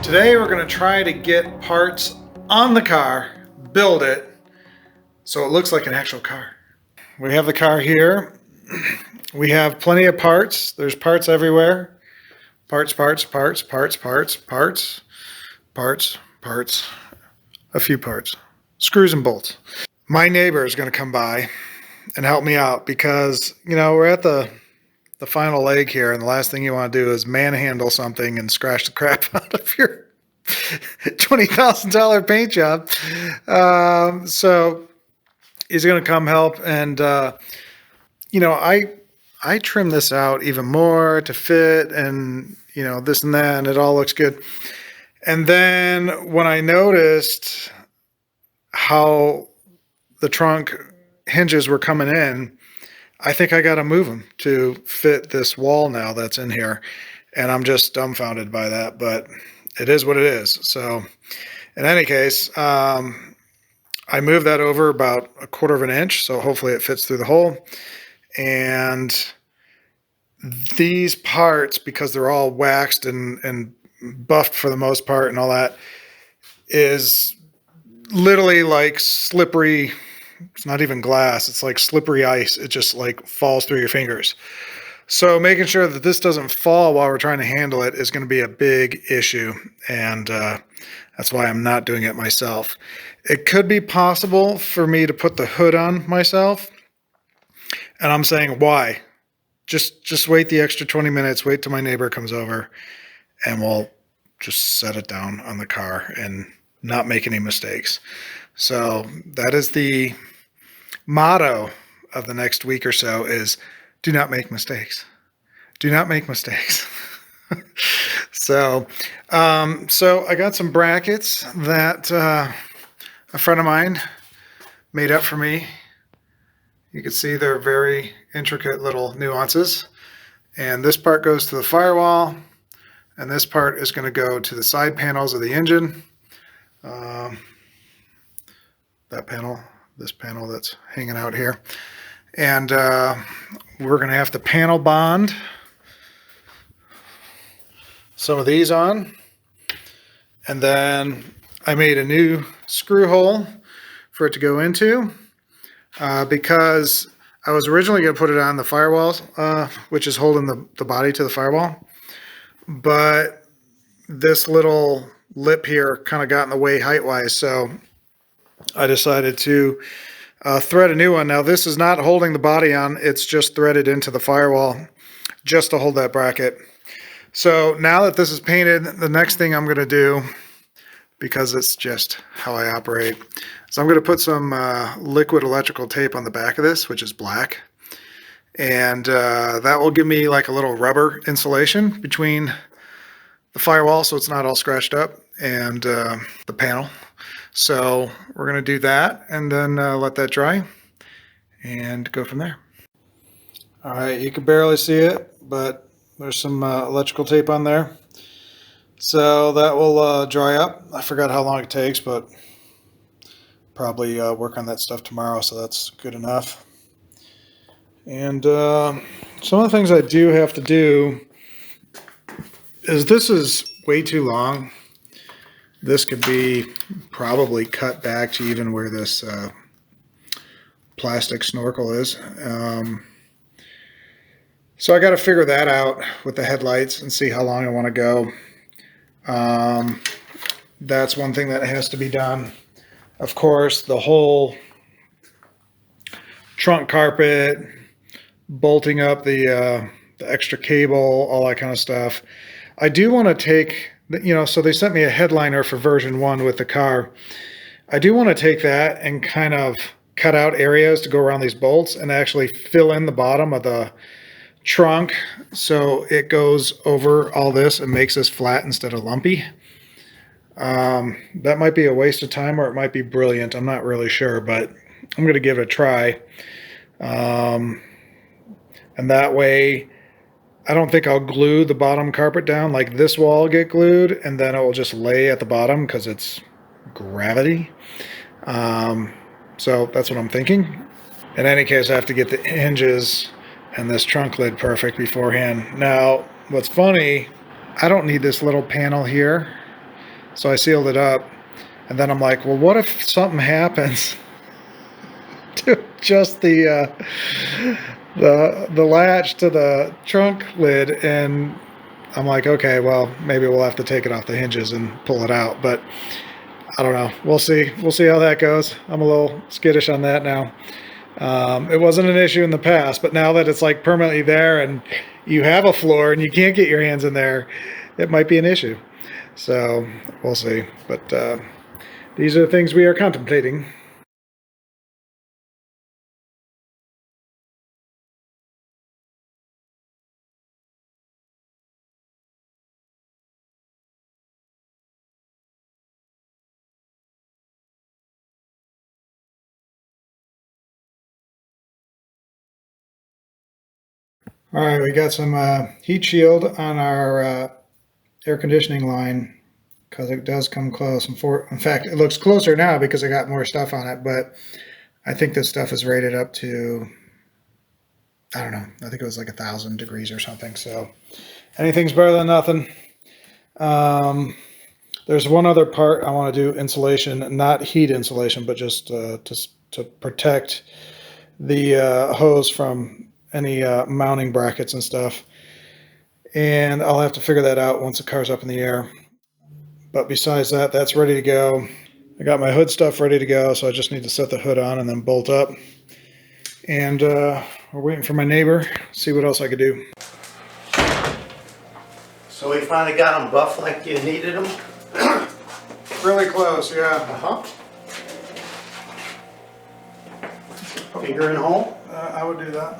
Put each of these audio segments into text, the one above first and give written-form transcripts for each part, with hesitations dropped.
Today we're going to try to get parts on the car, build it, so it looks like an actual car. We have the car here. We have plenty of parts. There's parts everywhere. Parts, parts, parts, parts, parts, parts, parts, parts, a few parts. Screws and bolts. My neighbor is going to come by and help me out because, we're at the final leg here, and the last thing you want to do is manhandle something and scratch the crap out of your $20,000 paint job. So he's going to come help, and I trim this out even more to fit, and this and that, and it all looks good. And then when I noticed how the trunk hinges were coming in, I think I got to move them to fit this wall now that's in here. And I'm just dumbfounded by that, but it is what it is. So in any case, I moved that over about 1/4 of an inch. So hopefully it fits through the hole. And these parts, because they're all waxed and buffed for the most part and all that, is literally like slippery. It's not even glass. It's like slippery ice. It just like falls through your fingers. So making sure that this doesn't fall while we're trying to handle it is going to be a big issue. And that's why I'm not doing it myself. It could be possible for me to put the hood on myself. And I'm saying, why? Just wait the extra 20 minutes. Wait till my neighbor comes over and we'll just set it down on the car and not make any mistakes. So that is the motto of the next week or so, is do not make mistakes. Do not make mistakes. So I got some brackets that a friend of mine made up for me. You can see they're very intricate little nuances. And this part goes to the firewall, and this part is going to go to the side panels of the engine. That panel, this panel that's hanging out here. And we're going to have to panel bond some of these on. And then I made a new screw hole for it to go into because I was originally going to put it on the firewall, which is holding the body to the firewall. But this little lip here kind of got in the way height-wise, so I decided to thread a new one. Now this is not holding the body on, it's just threaded into the firewall just to hold that bracket. So now that this is painted, the next thing I'm going to do, because it's just how I operate, is I'm going to put some liquid electrical tape on the back of this, which is black. And that will give me like a little rubber insulation between the firewall so it's not all scratched up, and the panel. So we're going to do that and then let that dry and go from there. All right, you can barely see it, but there's some electrical tape on there. So that will dry up. I forgot how long it takes, but probably work on that stuff tomorrow, so that's good enough. And some of the things I do have to do is, this is way too long. This could be probably cut back to even where this plastic snorkel is. So I got to figure that out with the headlights and see how long I want to go. That's one thing that has to be done. Of course, the whole trunk carpet, bolting up the extra cable, all that kind of stuff. I do want to take, so they sent me a headliner for version 1 with the car. I do want to take that and kind of cut out areas to go around these bolts and actually fill in the bottom of the trunk so it goes over all this and makes this flat instead of lumpy. That might be a waste of time, or it might be brilliant. I'm not really sure, but I'm going to give it a try. And that way, I don't think I'll glue the bottom carpet down. Like this wall will get glued and then it will just lay at the bottom because it's gravity. So that's what I'm thinking. In any case, I have to get the hinges and this trunk lid perfect beforehand. Now, what's funny, I don't need this little panel here. So I sealed it up, and then I'm like, well, what if something happens to just the latch to the trunk lid? And I'm like, okay, well, maybe we'll have to take it off the hinges and pull it out, but I don't know. We'll see. We'll see how that goes. I'm a little skittish on that now. It wasn't an issue in the past, but now that it's like permanently there and you have a floor and you can't get your hands in there, it might be an issue. So we'll see. But these are the things we are contemplating. All right, we got some heat shield on our air conditioning line because it does come close. In fact, it looks closer now because I got more stuff on it, but I think this stuff is rated up to, I don't know, I think it was like 1,000 degrees or something. So anything's better than nothing. There's one other part I want to do insulation, not heat insulation, but just to protect the hose from any mounting brackets and stuff. And I'll have to figure that out once the car's up in the air. But besides that, that's ready to go. I got my hood stuff ready to go, so I just need to set the hood on and then bolt up. And we're waiting for my neighbor, see what else I could do. So we finally got them buff like you needed them? Really close, yeah. Uh-huh. Finger in hole? I would do that.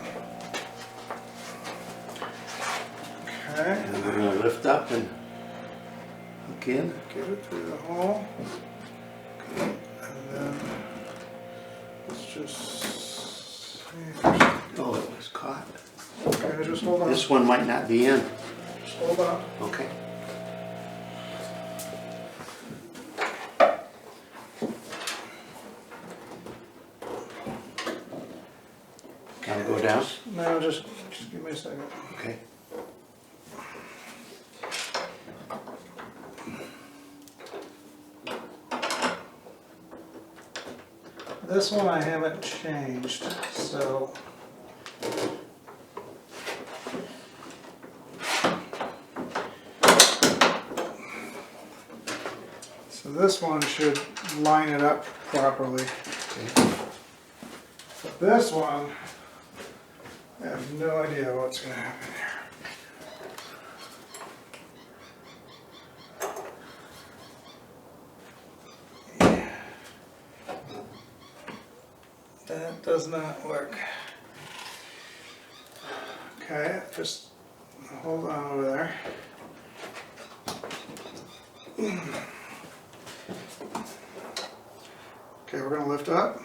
Okay. And we're going to lift up and hook in. Get it through the hole. Okay. And then let's just see if there's... Oh, it was caught. Okay, just hold on. This one might not be in. Just hold on. Okay. Can I go down? No, just give me a second. Okay. This one I haven't changed, so this one should line it up properly. Okay. But this one, I have no idea what's going to happen here. That does not work. Okay, just hold on over there. Okay, we're going to lift up.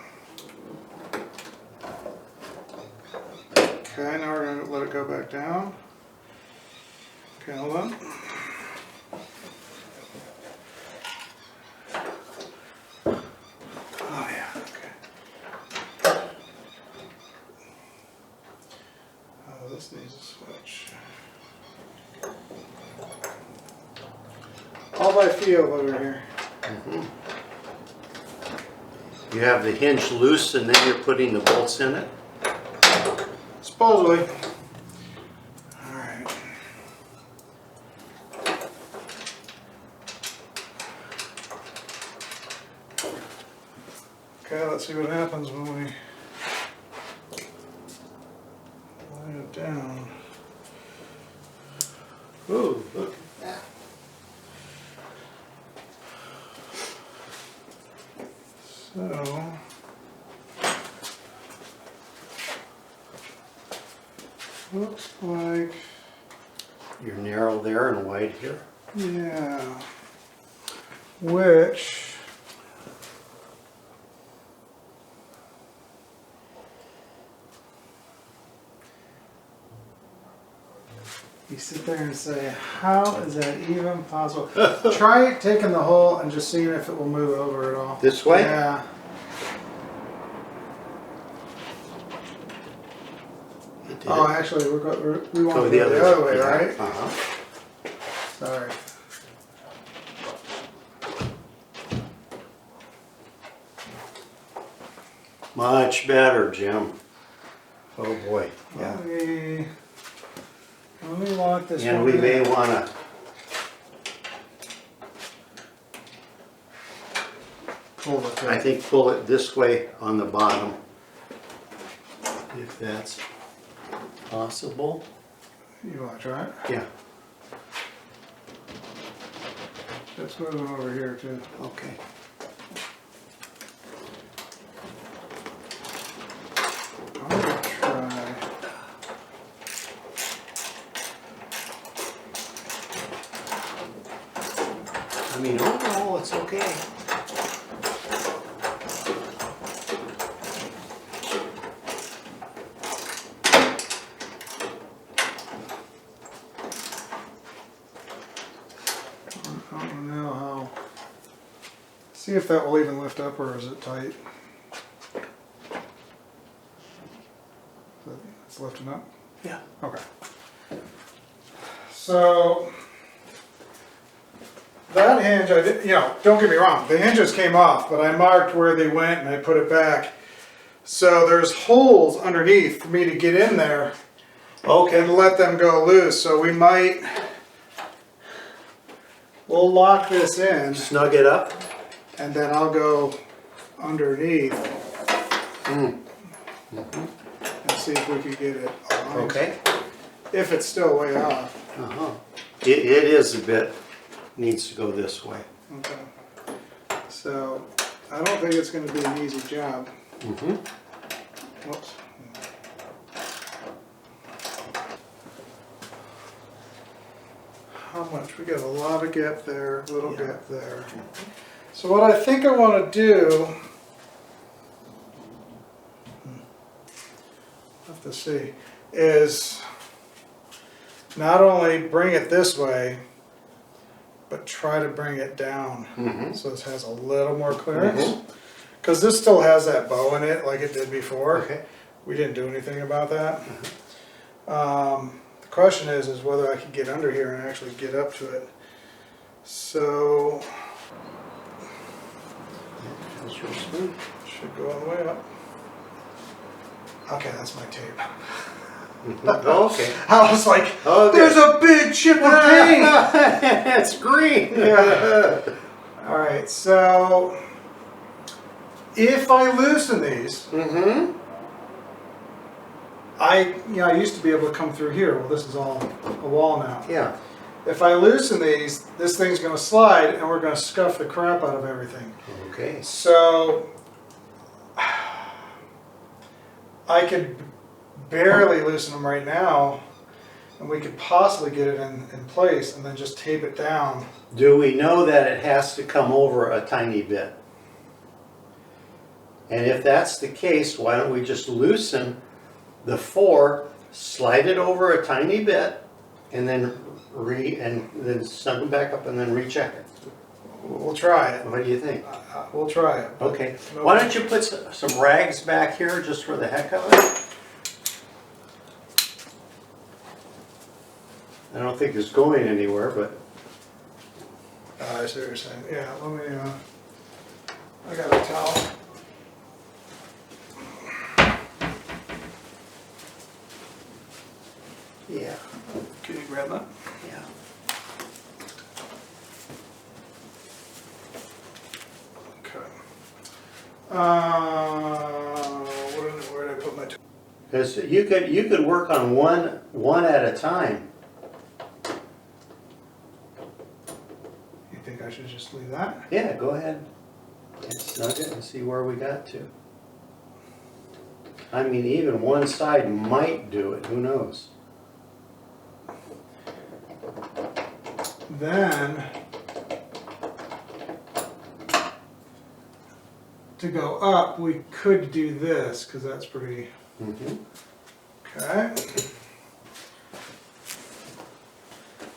Okay, now we're going to let it go back down. Okay, hold on. Oh yeah, okay. Oh, this needs a switch. All by feel over here. Mm-hmm. You have the hinge loose and then you're putting the bolts in it? Supposedly. Alright. Okay, let's see what happens when we lay it down. Ooh, look at that. So, looks like, You're narrow there and wide here. yeah, which, you sit there and say, how is that even possible? Try taking the hole and just seeing if it will move over at all. This way? Yeah. It did. Oh, actually, we want to go the the other way, yeah. right? Uh-huh. Sorry. Much better, Jim. Oh boy, yeah. Let me lock this And one we may in. want to, Pull the tape. I think, pull it this way on the bottom. If that's possible. You want to try it? Yeah, Let's move them over here too. okay. I'm gonna try. I mean, overall, it's okay. I don't know how. See if that will even lift up, or is it tight? It's lifting up. Yeah. Okay. So that hinge, I did, don't get me wrong, the hinges came off, but I marked where they went and I put it back. So there's holes underneath for me to get in there and let them go loose. So we'll lock this in Snug it up. and then I'll go underneath and see if we can get it aligned. Okay. If it's still way off. Uh-huh. It is a bit, needs to go this way. Okay. So I don't think it's going to be an easy job. Mm-hmm. Whoops. How much? We got a lot of gap there, little Yeah. gap there. So what I think I want to do, have to see, is not only bring it this way, but try to bring it down so this has a little more clearance. Because this still has that bow in it like it did before. Okay. We didn't do anything about that. The question is whether I can get under here and actually get up to it. So, That's your spoon. should go all the way up. Okay, that's my tape. Okay. I was like, Okay. there's a big chip of paint! It's green. Yeah. Alright, so if I loosen these, Mm-hmm. I used to be able to come through here. Well, this is all a wall now. Yeah. If I loosen these, this thing's going to slide and we're going to scuff the crap out of everything. Okay. So I could barely loosen them right now, and we could possibly get it in place and then just tape it down. Do we know that it has to come over a tiny bit? And if that's the case, why don't we just loosen the 4, slide it over a tiny bit, and then snug them back up and then recheck it? We'll try it. What do you think? We'll try it. Okay. Why don't you put some rags back here just for the heck of it? I don't think it's going anywhere, but I see what you're saying. Yeah, let me, I got a towel. yeah, Can you grab that? yeah. Okay. Where did I put my tool? Because you could work on one at a time. You think I should just leave that? Yeah, go ahead. And snug it and see where we got to. I mean, even one side might do it. Who knows? Then, to go up, we could do this, because that's pretty, Mm-hmm. okay.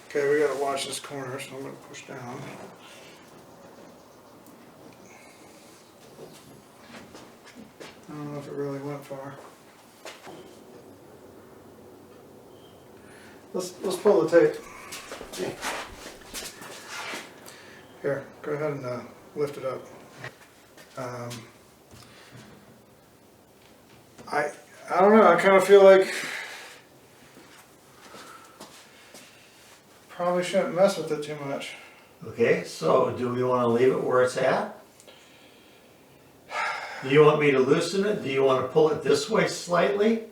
Okay, we gotta watch this corner, so I'm gonna push down. I don't know if it really went far. Let's pull the tape. Okay. Here, go ahead and lift it up. I don't know, I kind of feel like probably shouldn't mess with it too much. Okay, so do we want to leave it where it's at? Do you want me to loosen it? Do you want to pull it this way slightly?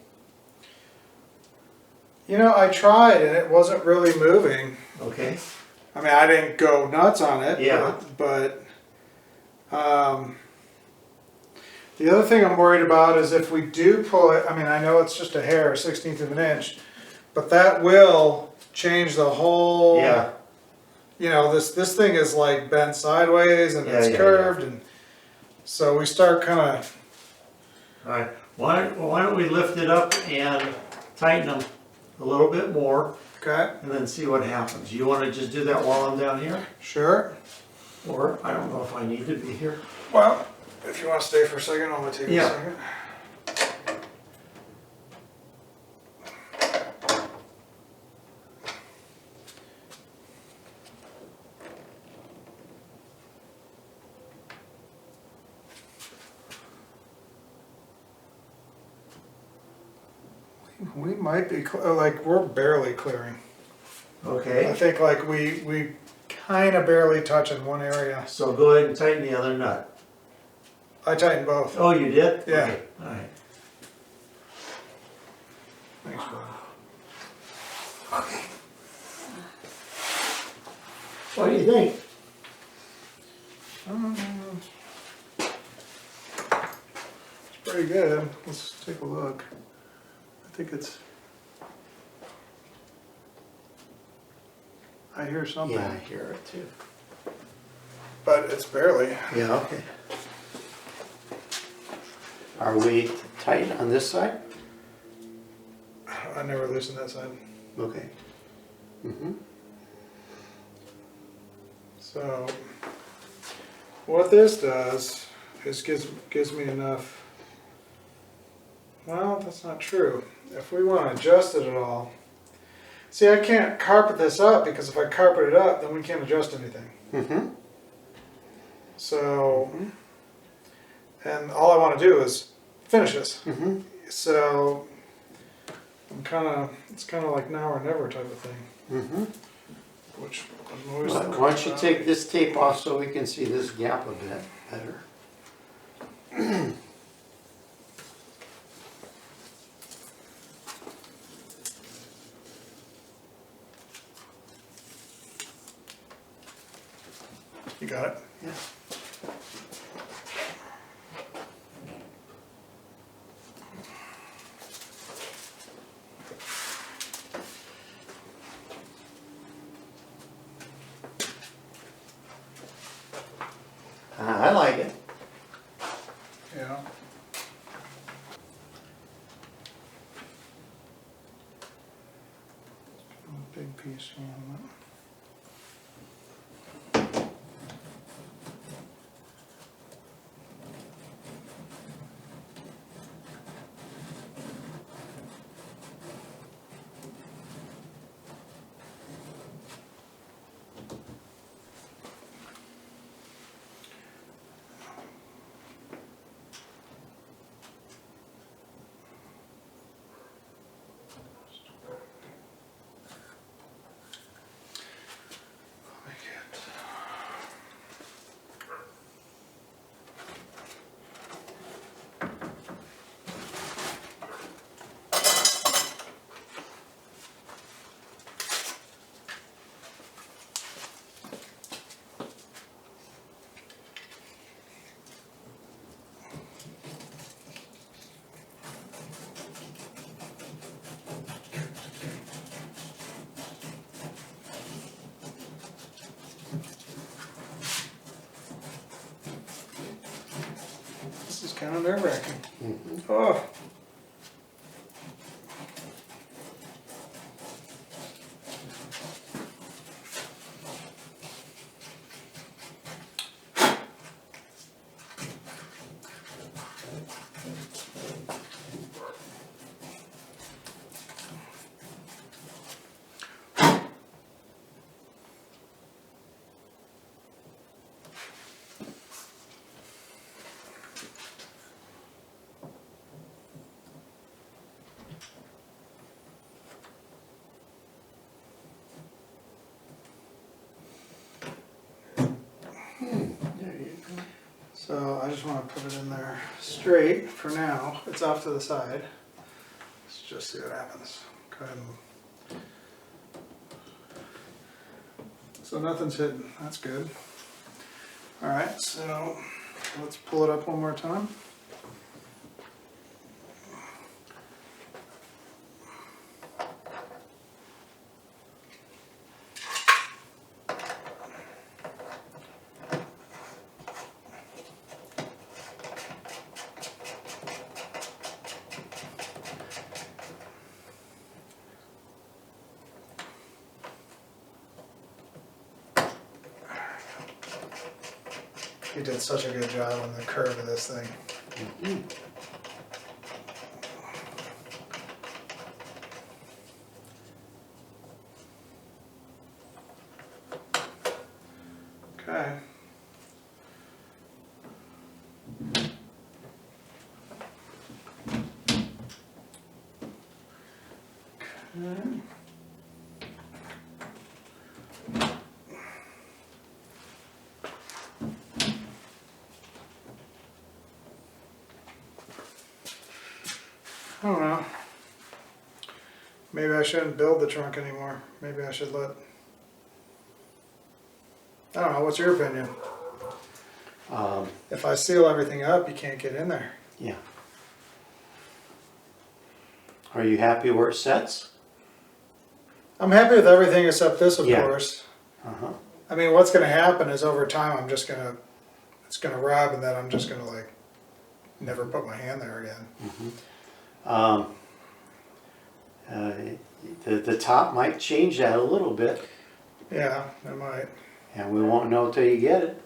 You know, I tried and it wasn't really moving. Okay, I mean, I didn't go nuts on it. Yeah. But the other thing I'm worried about is if we do pull it, I mean, I know it's just a hair, 1/16 of an inch, but that will change the whole. yeah, You know, this thing is like bent sideways and it's Yeah. curved, and so we start kind of. all right. Why don't we lift it up and tighten them a little bit more Okay. and then see what happens. You want to just do that while I'm down here? Sure. Or I don't know if I need to be here. Well, if you want to stay for a second, I'm gonna take Yeah. a second. We might be like we're barely clearing. I Okay, think like we kind of barely touch in one area. so go ahead and tighten the other nut. I tightened both. Oh, you did? Yeah. Okay, all right. Thanks, bud. What do you think? It's pretty good. Let's take a look. I think it's. I hear something, Yeah, I hear it too. but it's barely. Yeah, okay. Are we tight on this side? I never loosened that side. Okay. Mm-hmm. So what this does is gives me enough. Well, that's not true. If we want to adjust it at all, see, I can't carpet this up because if I carpet it up, then we can't adjust anything. Mm-hmm. So, and all I want to do is finish this. Mm-hmm. So it's kind of like now or never type of thing, Mm-hmm. which I'm always. Why don't you take this tape off so we can see this gap a bit better? You got it? Yeah. I like it. Yeah. A big piece on that. This is kind of nerve-wracking. Mm-hmm. Oh. So I just want to put it in there straight for now. It's off to the side. Let's just see what happens. Go ahead and... So nothing's hidden. That's good. All right, so let's pull it up one more time. You did such a good job on the curve of this thing. Mm-hmm. Okay. Okay. I don't know. Maybe I shouldn't build the trunk anymore. Maybe I should let... I don't know, what's your opinion? If I seal everything up, you can't get in there. Yeah. Are you happy where it sets? I'm happy with everything except this, of Yeah. course. Uh-huh. I mean, what's going to happen is over time, it's going to rub, and then I'm just going to like never put my hand there again. The top might change that a little bit, Yeah, it might. and we won't know till you get it.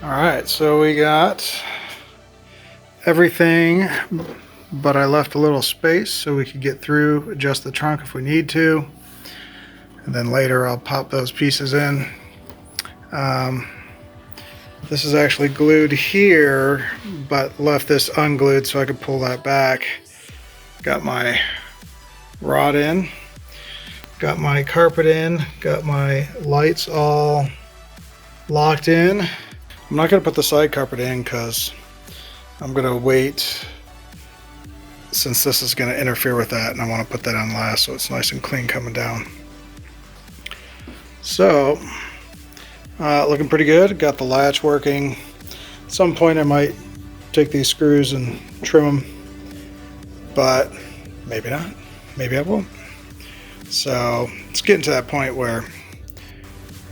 All right, so we got everything but I left a little space so we could get through, adjust the trunk if we need to, and then later I'll pop those pieces in. This is actually glued here, but left this unglued so I could pull that back. Got my rod in, got my carpet in, got my lights all locked in. I'm not going to put the side carpet in because I'm going to wait, since this is going to interfere with that, and I want to put that on last so it's nice and clean coming down. So looking pretty good. Got the latch working. At some point I might take these screws and trim them, but maybe not. Maybe I won't. So it's getting to that point where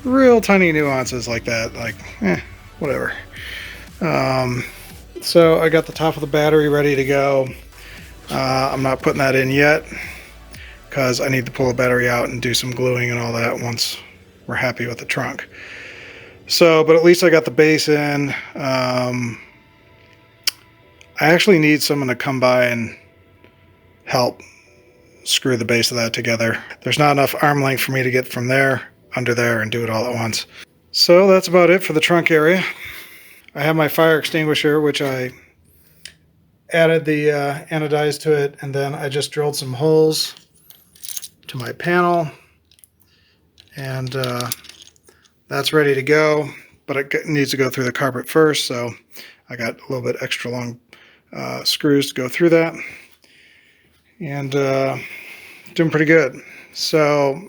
real tiny nuances like that, like whatever. So I got the top of the battery ready to go. I'm not putting that in yet because I need to pull the battery out and do some gluing and all that once we're happy with the trunk. So, but at least I got the base in. I actually need someone to come by and help screw the base of that together. There's not enough arm length for me to get from there under there and do it all at once. So that's about it for the trunk area. I have my fire extinguisher, which I added the anodized to it, and then I just drilled some holes to my panel, and that's ready to go, but it needs to go through the carpet first, so I got a little bit extra long screws to go through that, and doing pretty good. So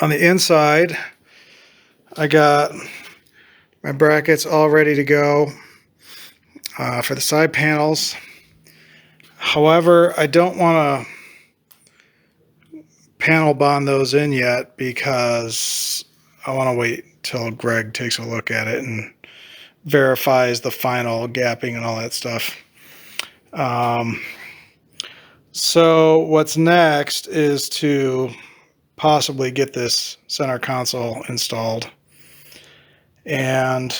on the inside, I got my brackets all ready to go for the side panels. However, I don't want to panel bond those in yet because I want to wait till Greg takes a look at it and verifies the final gapping and all that stuff. So what's next is to possibly get this center console installed, and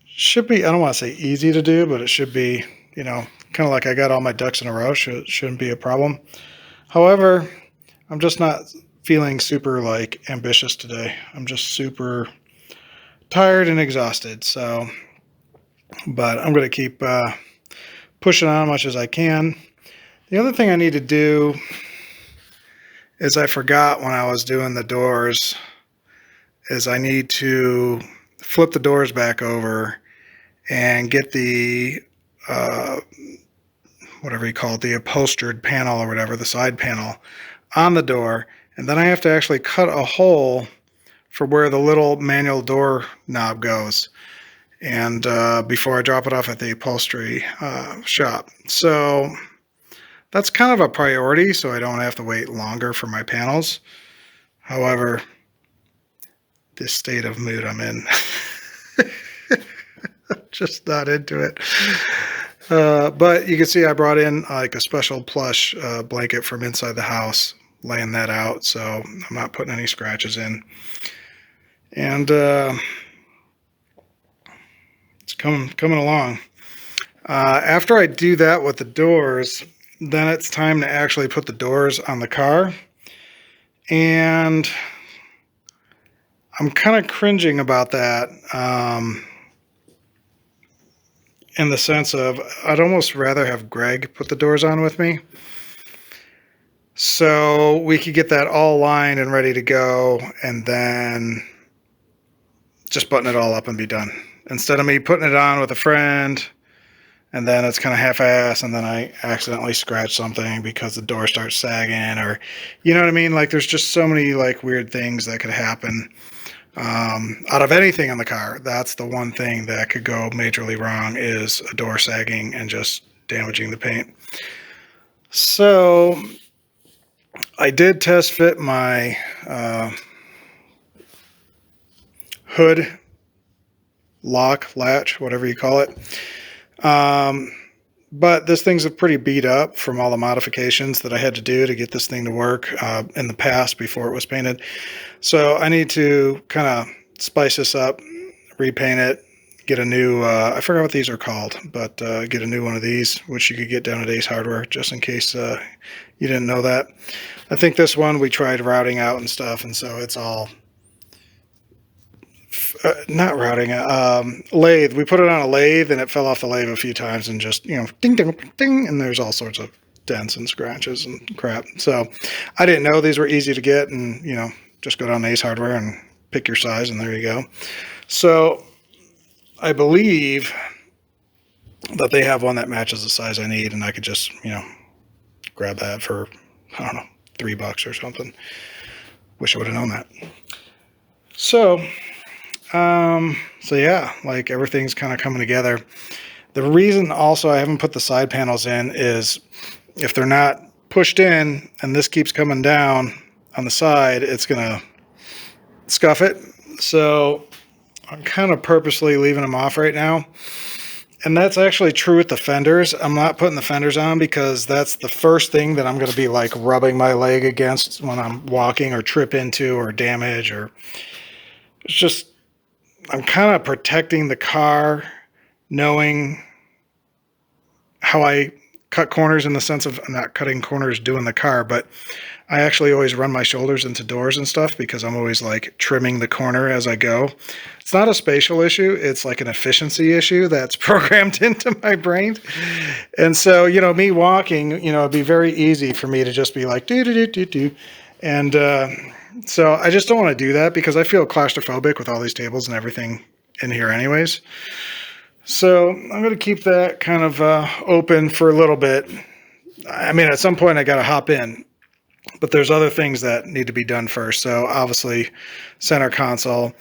should be, I don't want to say easy to do, but it should be, you know, kind of like I got all my ducks in a row. Shouldn't be a problem. However, I'm just not feeling super like ambitious today. I'm just super tired and exhausted. So, but I'm going to keep pushing on as much as I can. The other thing I need to do is, I forgot when I was doing the doors, is I need to flip the doors back over and get the whatever you call it, the upholstered panel or whatever, the side panel on the door, and then I have to actually cut a hole for where the little manual door knob goes, and before I drop it off at the upholstery shop. So that's kind of a priority, so I don't have to wait longer for my panels. However, this state of mood I'm in, just not into it. But you can see I brought in like a special plush blanket from inside the house, laying that out, so I'm not putting any scratches in. And it's coming along. After I do that with the doors, then it's time to actually put the doors on the car. And I'm kind of cringing about that, in the sense of I'd almost rather have Greg put the doors on with me, so we could get that all lined and ready to go, and then just button it all up and be done. Instead of me putting it on with a friend, and then it's kind of half-assed, and then I accidentally scratch something because the door starts sagging, or, you know what I mean? Like, there's just so many like weird things that could happen out of anything on the car. That's the one thing that could go majorly wrong, is a door sagging and just damaging the paint. So I did test fit my hood lock, latch, whatever you call it. But this thing's pretty beat up from all the modifications that I had to do to get this thing to work in the past before it was painted. So I need to kind of spice this up, repaint it, get a new, I forgot what these are called, but get a new one of these, which you could get down at Ace Hardware, just in case you didn't know that. I think this one we tried routing out and stuff, and so it's all, not routing, lathe. We put it on a lathe, and it fell off the lathe a few times, and just, you know, ding, ding, ding, and there's all sorts of dents and scratches and crap. So I didn't know these were easy to get, and, you know, just go down to Ace Hardware and pick your size, and there you go. So I believe that they have one that matches the size I need, and I could just, you know, grab that for, I don't know, $3 or something. Wish I would have known that. So yeah, like everything's kind of coming together. The reason also I haven't put the side panels in is if they're not pushed in and this keeps coming down on the side, it's gonna scuff it. So I'm kind of purposely leaving them off right now. And that's actually true with the fenders. I'm not putting the fenders on because that's the first thing that I'm going to be like rubbing my leg against when I'm walking or trip into or damage, or it's just, I'm kind of protecting the car, knowing how I cut corners, in the sense of not cutting corners doing the car, but I actually always run my shoulders into doors and stuff because I'm always like trimming the corner as I go. It's not a spatial issue. It's like an efficiency issue that's programmed into my brain. And so, you know, me walking, you know, it'd be very easy for me to just be like, do, do, do, do, do. And so I just don't want to do that because I feel claustrophobic with all these tables and everything in here anyways. So I'm going to keep that kind of open for a little bit. I mean, at some point I got to hop in, but there's other things that need to be done first. So obviously center console.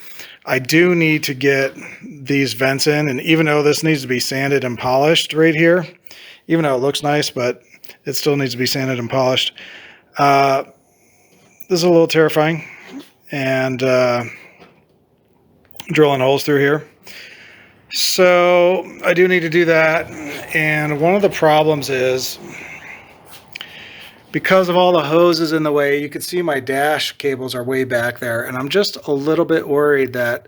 I do need to get these vents in, and even though this needs to be sanded and polished right here, even though it looks nice, but it still needs to be sanded and polished. This is a little terrifying, and drilling holes through here. So I do need to do that. And one of the problems is, because of all the hoses in the way, you can see my dash cables are way back there. And I'm just a little bit worried that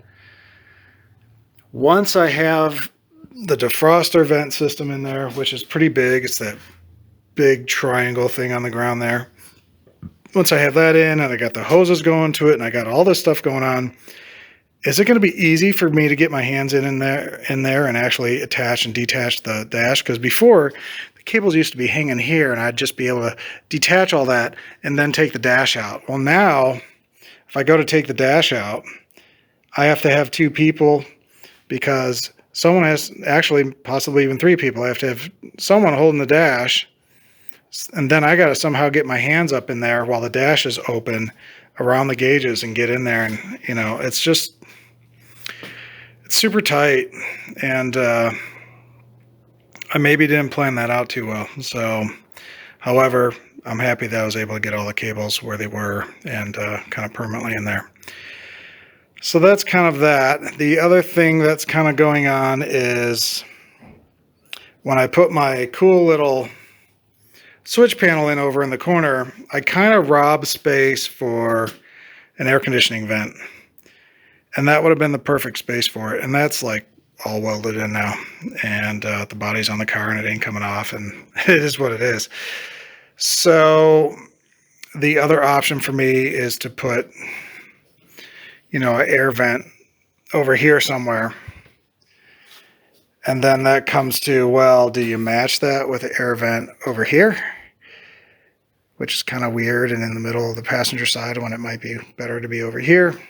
once I have the defroster vent system in there, which is pretty big, it's that big triangle thing on the ground there. Once I have that in and I got the hoses going to it and I got all this stuff going on, is it going to be easy for me to get my hands in there and actually attach and detach the dash? Because before, the cables used to be hanging here and I'd just be able to detach all that and then take the dash out. Well, now, if I go to take the dash out, I have to have two people, because someone has, actually possibly even three people. I have to have someone holding the dash, and then I got to somehow get my hands up in there while the dash is open around the gauges and get in there. And, you know, it's just, it's super tight, and I maybe didn't plan that out too well. So, however, I'm happy that I was able to get all the cables where they were and kind of permanently in there. So that's kind of that. The other thing that's kind of going on is when I put my cool little switch panel in over in the corner, I kind of robbed space for an air conditioning vent. And that would have been the perfect space for it. And that's like all welded in now. And the body's on the car and it ain't coming off. And it is what it is. So the other option for me is to put, you know, an air vent over here somewhere. And then that comes to, well, do you match that with an air vent over here? Which is kind of weird and in the middle of the passenger side when it might be better to be over here.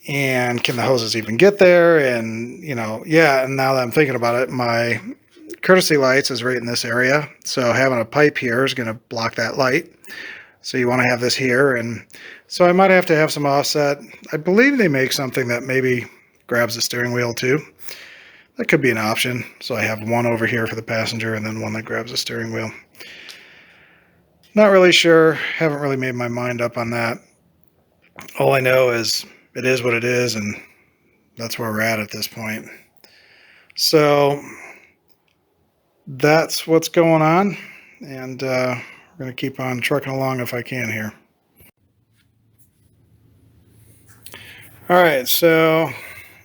And can the hoses even get there? And, you know, yeah, and now that I'm thinking about it, my courtesy lights is right in this area. So having a pipe here is going to block that light. So you want to have this here. And so I might have to have some offset. I believe they make something that maybe grabs the steering wheel too. That could be an option. So I have one over here for the passenger and then one that grabs the steering wheel. Not really sure. Haven't really made my mind up on that. All I know is it is what it is, and that's where we're at this point. So that's what's going on, and we're going to keep on trucking along if I can here. All right, so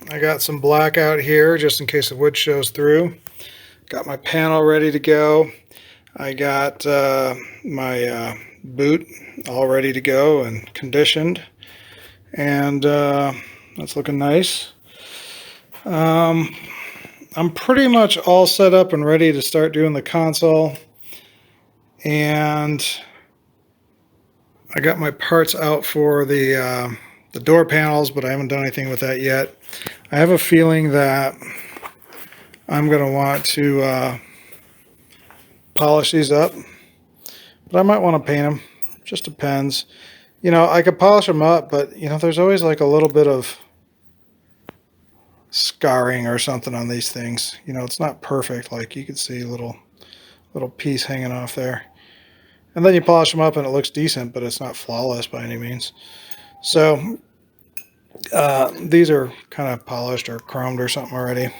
I got some black out here just in case the wood shows through. Got my panel ready to go. I got my boot all ready to go and conditioned, and that's looking nice. I'm pretty much all set up and ready to start doing the console, and I got my parts out for the door panels, but I haven't done anything with that yet. I have a feeling that I'm going to want to polish these up, but I might want to paint them. Just depends. You know, I could polish them up, but you know, there's always like a little bit of scarring or something on these things. You know, it's not perfect. Like you can see a little piece hanging off there. And then you polish them up and it looks decent, but it's not flawless by any means. So these are kind of polished or chromed or something already.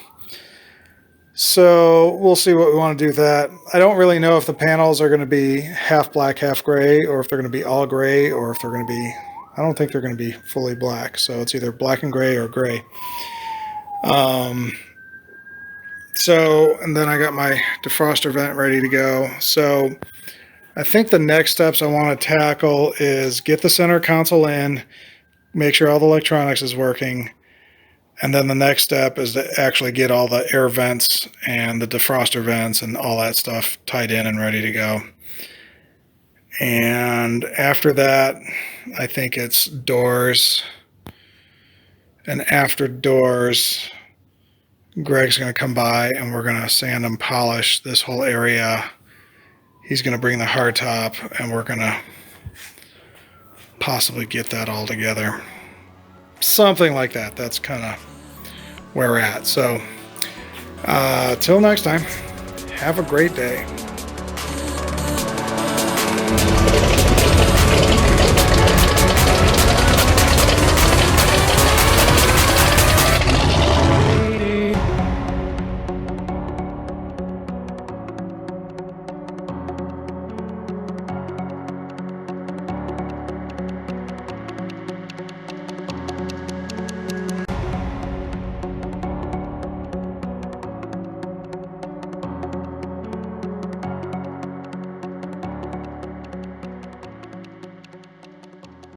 So we'll see what we want to do with that. I don't really know if the panels are going to be half black, half gray, or if they're going to be all gray, or if they're going to be, I don't think they're going to be fully black. So it's either black and gray or gray. And then I got my defroster vent ready to go. So I think the next steps I want to tackle is get the center console in, make sure all the electronics is working, and then the next step is to actually get all the air vents and the defroster vents and all that stuff tied in and ready to go. And after that, I think it's doors. And after doors, Greg's going to come by and we're going to sand and polish this whole area. He's going to bring the hardtop and we're going to possibly get that all together. Something like that. That's kind of where we're at. So, till next time, have a great day.